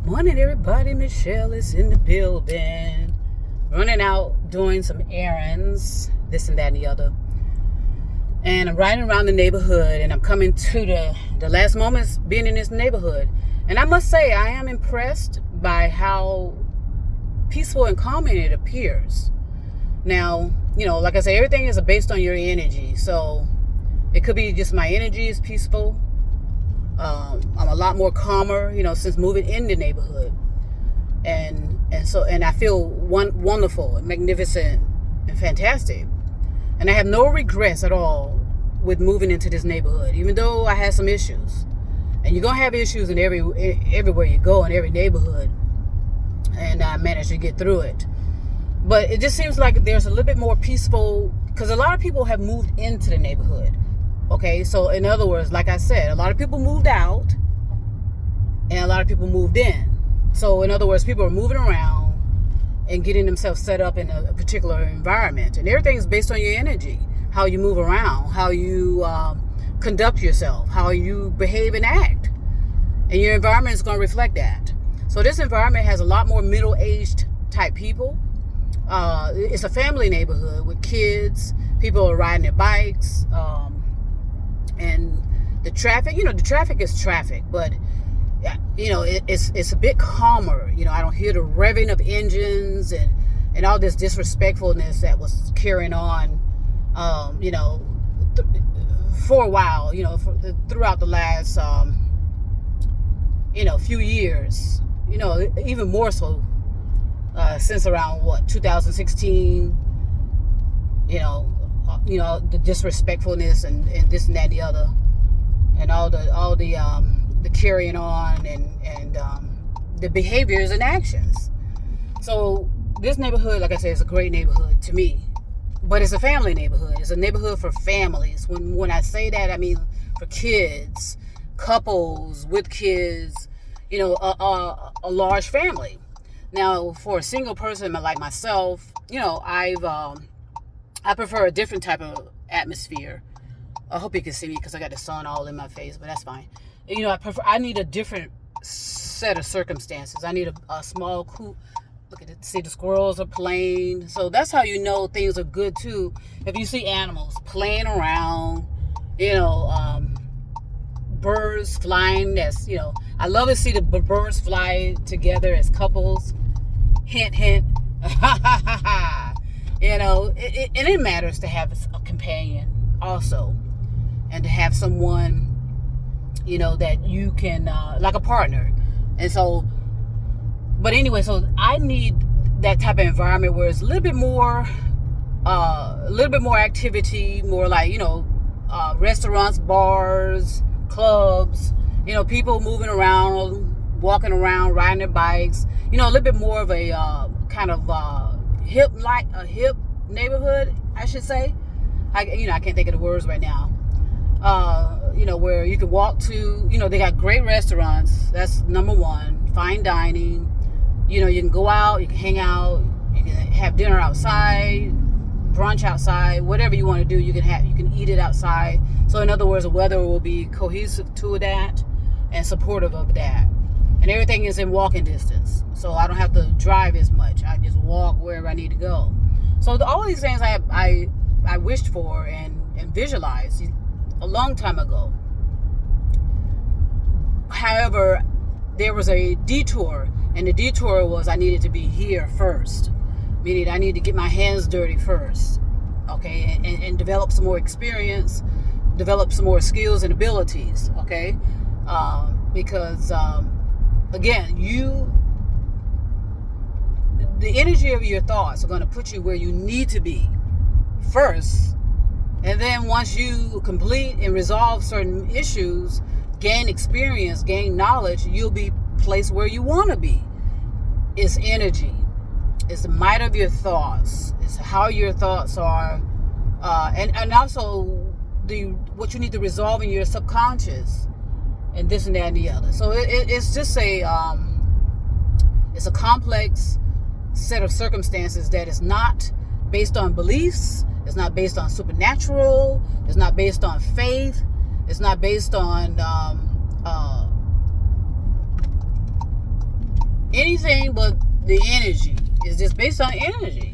Morning, everybody. Michelle is in the building. Running out, doing some errands, this and that and the other. And I'm riding around the neighborhood, and I'm coming to the last moments being in this neighborhood. And I must say, I am impressed by how peaceful and calming it appears. Now, like I say, everything is based on your energy. So it could be just my energy is peaceful. I'm a lot more calmer, since moving in the neighborhood, and I feel wonderful and magnificent and fantastic, and I have no regrets at all with moving into this neighborhood, even though I had some issues. And you're gonna have issues in everywhere you go, in every neighborhood, and I managed to get through it. But it just seems like there's a little bit more peaceful because a lot of people have moved into the neighborhood. Okay, so in other words, like I said, a lot of people moved out and a lot of people moved in. So in other words, people are moving around and getting themselves set up in a particular environment. And everything is based on your energy, how you move around, how you conduct yourself, how you behave and act. And your environment is going to reflect that. So this environment has a lot more middle-aged type people. It's a family neighborhood with kids. People are riding their bikes. And the traffic, the traffic is traffic, but it's a bit calmer. I don't hear the revving of engines and all this disrespectfulness that was carrying on, for a while, throughout the last, few years, even more so, since around 2016, the disrespectfulness and this and that and the other, and all the carrying on and the behaviors and actions. So this neighborhood, like I said, is a great neighborhood to me, but it's a family neighborhood. It's a neighborhood for families. When I say that, I mean for kids, couples with kids, a large family. Now, for a single person like myself, I prefer a different type of atmosphere. I hope you can see me because I got the sun all in my face, but that's fine. I need a different set of circumstances. I need a small coop. Look at it. See, the squirrels are playing. So that's how you know things are good too. If you see animals playing around, birds flying. I love to see the birds fly together as couples. Hint, hint. It matters to have a companion also, and to have someone, that you can, like a partner. And so, but anyway, so I need that type of environment where it's a little bit more activity, more like, restaurants, bars, clubs, people moving around, walking around, riding their bikes, a little bit more of a kind of hip neighborhood, I should say. I can't think of the words right now. Where you can walk to, they got great restaurants. That's number one. Fine dining. You can go out, you can hang out, you can have dinner outside, brunch outside, whatever you want to do, you can eat it outside. So in other words, the weather will be cohesive to that and supportive of that. And everything is in walking distance. So I don't have to drive as much. I just walk wherever I need to go. So all these things I wished for and visualized a long time ago. However, there was a detour, and the detour was I needed to be here first. Meaning I need to get my hands dirty first, okay, and develop some more experience, develop some more skills and abilities, okay, because again, the energy of your thoughts are going to put you where you need to be first. And then once you complete and resolve certain issues, gain experience, gain knowledge, you'll be placed where you want to be. It's energy. It's the might of your thoughts. It's how your thoughts are. And also what you need to resolve in your subconscious. And this and that and the other. So it's just it's a complex set of circumstances that is not based on beliefs. It's not based on supernatural. It's not based on faith. It's not based on anything but the energy. It's just based on energy.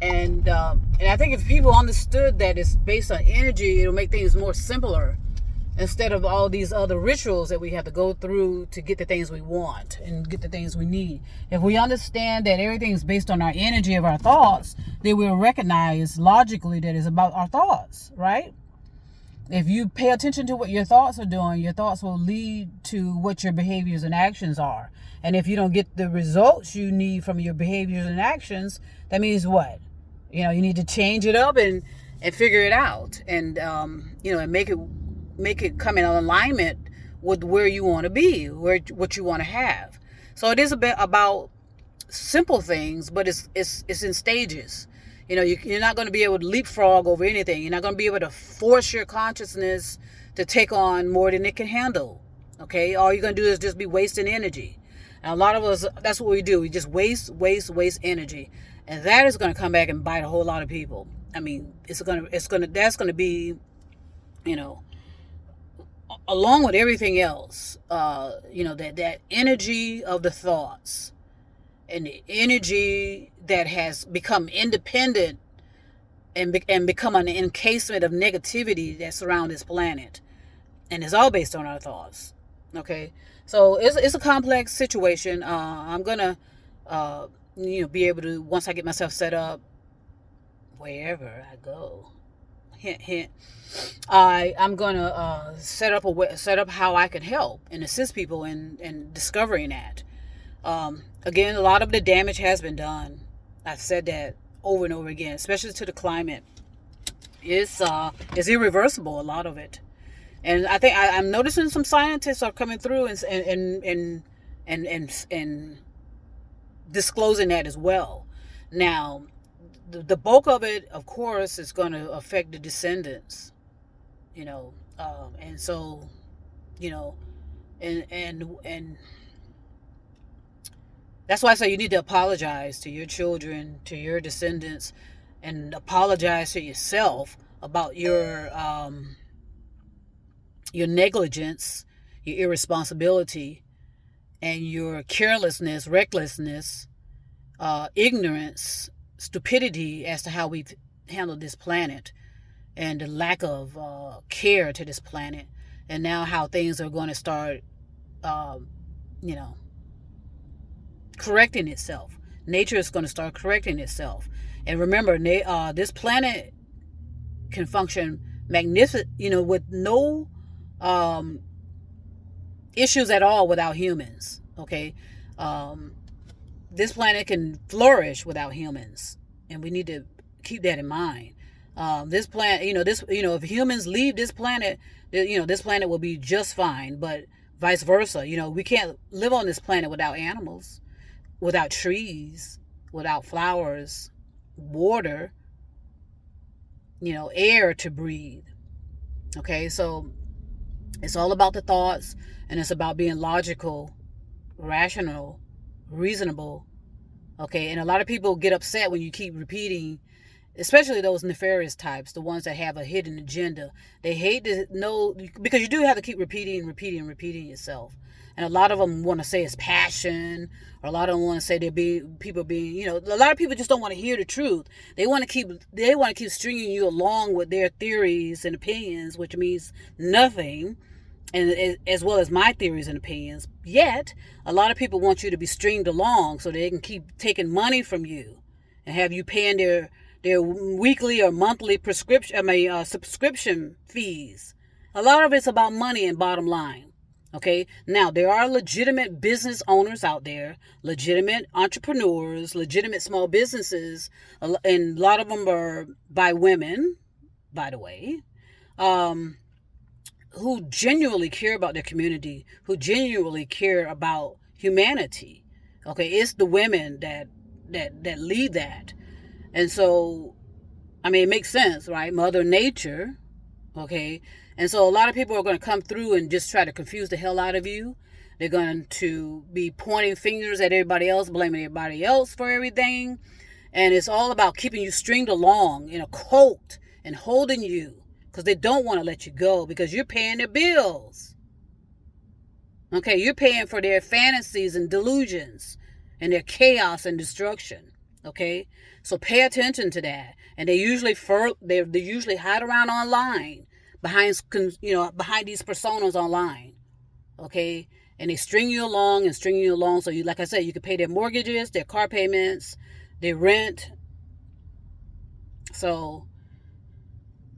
And I think if people understood that it's based on energy, it'll make things more simpler instead of all these other rituals that we have to go through to get the things we want and get the things we need. If we understand that everything is based on our energy of our thoughts, then we'll recognize logically that it's about our thoughts, right? If you pay attention to what your thoughts are doing, your thoughts will lead to what your behaviors and actions are. And if you don't get the results you need from your behaviors and actions, that means what? You need to change it up and figure it out, and and make it come in alignment with where you want to be, what you want to have. So it is a bit about simple things, but it's in stages. You're not going to be able to leapfrog over anything. You're not going to be able to force your consciousness to take on more than it can handle. Okay, all you're going to do is just be wasting energy. And a lot of us, that's what we do. We just waste energy. And that is going to come back and bite a whole lot of people. I mean, that's going to be, along with everything else, that energy of the thoughts and the energy that has become independent and become an encasement of negativity that surrounds this planet. And it's all based on our thoughts. Okay. So it's a complex situation. I'm going to, be able to, once I get myself set up, wherever I go, hint, hint, I'm going to set up how I can help and assist people in discovering that. Again, a lot of the damage has been done. I've said that over and over again, especially to the climate. It's irreversible, a lot of it. And I think I'm noticing some scientists are coming through and disclosing that as well. Now, the bulk of it, of course, is going to affect the descendants, and so, and that's why I say you need to apologize to your children, to your descendants, and apologize to yourself about your negligence, your irresponsibility, and your carelessness, recklessness, ignorance, stupidity as to how we've handled this planet, and the lack of care to this planet, and now how things are going to start, correcting itself. Nature is going to start correcting itself. And remember, this planet can function magnificent, with no issues at all without humans. Okay, this planet can flourish without humans, and we need to keep that in mind. This planet, if humans leave this planet, this planet will be just fine. But vice versa, we can't live on this planet without animals, without trees, without flowers, water, air to breathe. Okay, so it's all about the thoughts, and it's about being logical, rational, reasonable. Okay, and a lot of people get upset when you keep repeating, especially those nefarious types, the ones that have a hidden agenda. They hate to know, because you do have to keep repeating yourself. And a lot of them want to say it's passion, or a lot of them want to say people being, a lot of people just don't want to hear the truth. They want to keep stringing you along with their theories and opinions, which means nothing, and as well as my theories and opinions. Yet, a lot of people want you to be stringed along so they can keep taking money from you and have you paying their weekly or monthly subscription fees. A lot of it's about money and bottom line. Okay, now there are legitimate business owners out there, legitimate entrepreneurs, legitimate small businesses, and a lot of them are by women, by the way, who genuinely care about their community, who genuinely care about humanity. Okay, it's the women that lead that. And so, I mean, it makes sense, right? Mother Nature, okay? And so a lot of people are going to come through and just try to confuse the hell out of you. They're going to be pointing fingers at everybody else, blaming everybody else for everything. And it's all about keeping you stringed along in a cult and holding you, because they don't want to let you go because you're paying their bills. Okay, you're paying for their fantasies and delusions and their chaos and destruction. Okay, so pay attention to that. And they usually hide around online behind behind these personas online. Okay, and they string you along and string you along. So you, like I said, you can pay their mortgages, their car payments, their rent. So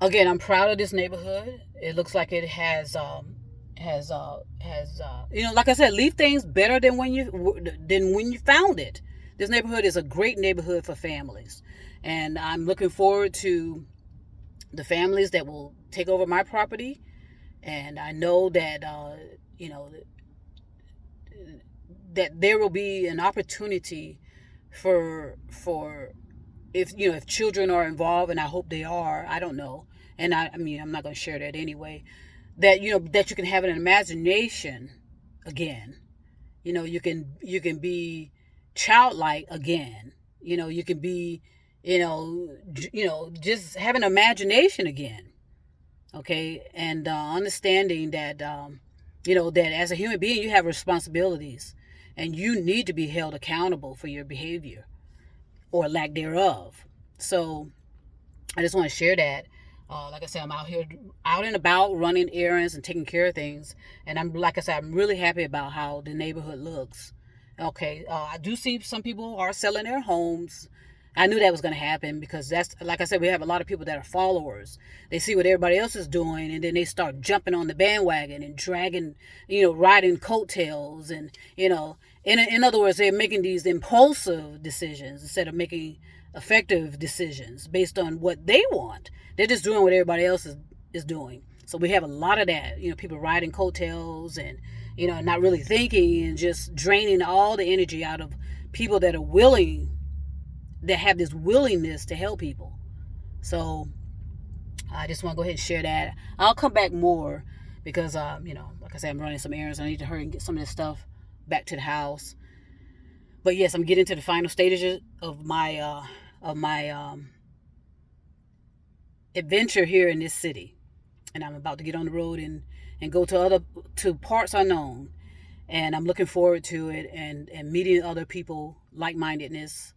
again, I'm proud of this neighborhood. It looks like it has like I said, leave things better than when you found it. This neighborhood is a great neighborhood for families, and I'm looking forward to the families that will take over my property. And I know that that there will be an opportunity for if children are involved, and I hope they are. I don't know, and I mean, I'm not going to share that anyway. That you can have an imagination again. You can be childlike again. You can be just have an imagination again. Okay, and understanding that that as a human being you have responsibilities, and you need to be held accountable for your behavior or lack thereof. So I just want to share that. Like I said, I'm out here, out and about, running errands and taking care of things. And like I said, I'm really happy about how the neighborhood looks. Okay, I do see some people are selling their homes. I knew that was going to happen because that's, like I said, we have a lot of people that are followers. They see what everybody else is doing, and then they start jumping on the bandwagon and dragging, riding coattails, and in other words, they're making these impulsive decisions instead of making effective decisions based on what they want. They're just doing what everybody else is doing. So we have a lot of that, people riding coattails and, not really thinking and just draining all the energy out of people that are willing, that have this willingness to help people. So I just want to go ahead and share that. I'll come back more because, like I said, I'm running some errands. I need to hurry and get some of this stuff back to the house. But yes, I'm getting to the final stages of my adventure here in this city, and I'm about to get on the road and go to parts unknown, and I'm looking forward to it, and meeting other people like-mindedness,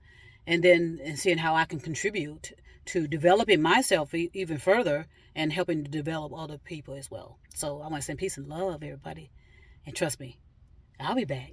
and seeing how I can contribute to developing myself even further and helping to develop other people as well. So I want to send peace and love, everybody, and trust me, I'll be back.